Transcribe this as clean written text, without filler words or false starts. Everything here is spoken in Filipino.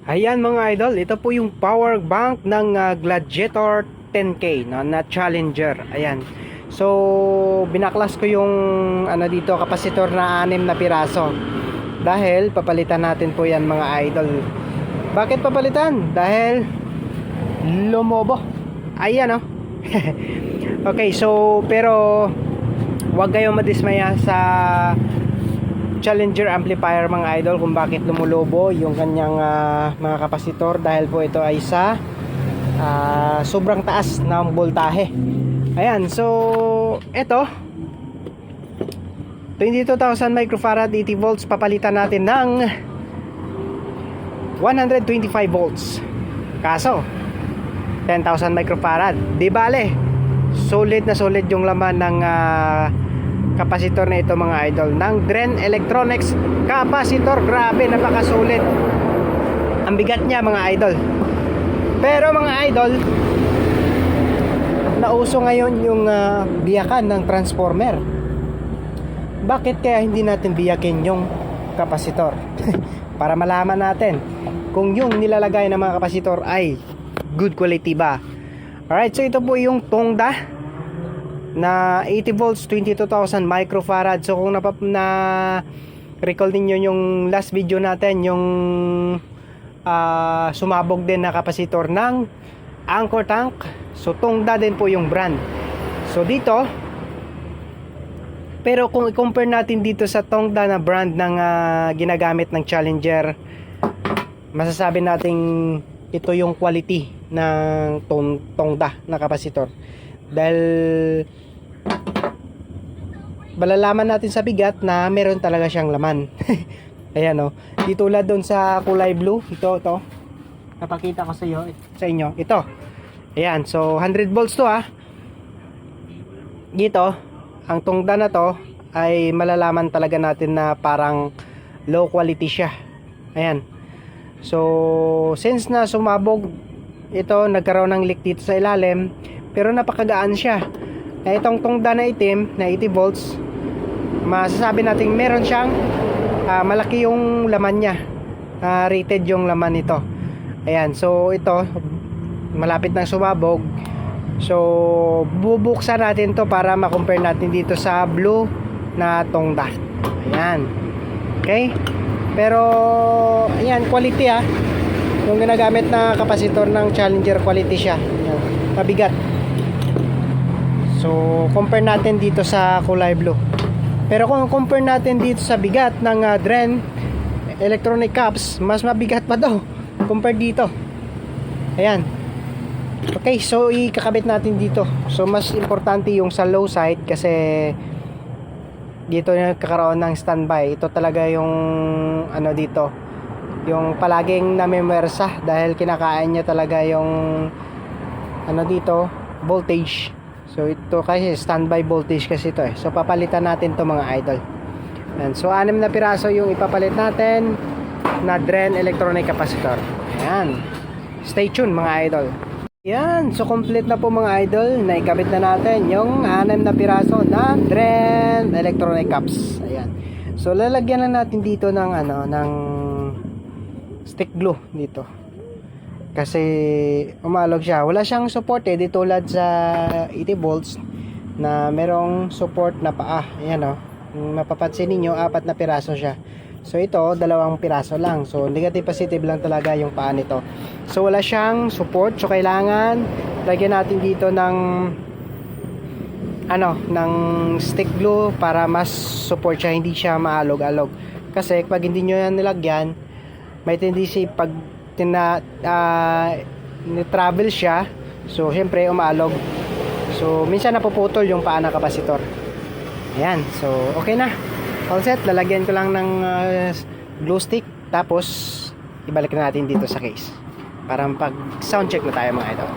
Ayan mga idol, ito po yung power bank ng Gladiator 10K na Challenger. Ayan. So, binaklas ko yung dito kapasitor na 6 na piraso. Dahil papalitan natin po 'yan mga idol. Bakit papalitan? Dahil lumobo. Ayan oh. Okay, so pero huwag kayong madismaya sa Challenger amplifier mga idol kung bakit lumulobo yung kanyang mga kapasitor, dahil po ito ay sa sobrang taas ng voltahe. Ayan, so ito 22,000 microfarad 80 volts, papalitan natin ng 125 volts. Kaso 10,000 microfarad, di bale solid na solid yung laman ng kapasitor na ito mga idol ng Dren Electronics kapasitor. Grabe, napakasulit. Ang bigat niya mga idol. Pero mga idol, nauso ngayon yung biyakan ng transformer. Bakit kaya hindi natin biyakin yung kapasitor? Para malaman natin kung yung nilalagay ng mga kapasitor ay good quality ba. Alright, so ito po yung Tongda na 80 volts 22,000 microfarad. So kung recall niyo yung last video natin, yung sumabog din na kapasitor ng Anchor Tank, so Tongda din po yung brand. So dito, pero kung i-compare natin dito sa Tongda na brand ng ginagamit ng Challenger, masasabi nating ito yung quality ng Tongda na kapasitor. Dahil malalaman natin sa bigat na meron talaga siyang laman. Ayan o, di tulad doon sa kulay blue. Ito napakita ko sa inyo ito. Ayan, so 100 volts to dito. Ang Tongda na to ay malalaman talaga natin na parang low quality siya. Ayan, so since na sumabog ito, nagkaroon ng leak dito sa ilalim, pero napakagaan siya. Na itong Tongda na itim na 80 volts, masasabi natin meron siyang malaki yung laman niya, rated yung laman nito. Ayan, so ito malapit nang sumabog. So bubuksan natin to para ma-compare natin dito sa blue na Tongda. Ayan, okay. Pero ayan, quality yung ginagamit na kapasitor ng Challenger, quality siya. Ayan, mabigat. So compare natin dito sa kulay blue. Pero kung compare natin dito sa bigat ng Dren Electronic Caps, mas mabigat pa daw compare dito. Ayan. Okay, so ikakabit natin dito. So mas importante yung sa low side kasi dito nagkakaroon ng standby. Ito talaga yung dito, yung palaging namimersa dahil kinakain niya talaga yung dito, voltage. So ito kasi standby voltage kasi ito So papalitan natin to mga idol. And so 6 na piraso yung ipapalit natin na Dren Electronic Capacitor. Ayan, stay tuned mga idol. Yan, so complete na po mga idol. Naikabit na natin yung 6 na piraso na Dren Electronic Caps. Ayan, so lalagyan na natin dito ng ng stick glue dito kasi umalog siya. Wala siyang support di tulad sa 80 volts na merong support na paa. Ayan mapapansin niyo 4 na piraso siya. So ito 2 piraso lang. So negative positive lang talaga yung paa nito. So wala siyang support. So kailangan lagyan natin dito ng ng stick glue para mas support siya, hindi siya maalog-alog. Kasi pag hindi niyo yan nilagyan, may tendency pag travel siya, so syempre umaalog. So minsan napuputol yung paa ng kapasitor. Ayan, so okay na. All set, lalagyan ko lang ng glue stick, tapos ibalik na natin dito sa case para pag sound check na tayo mga idol.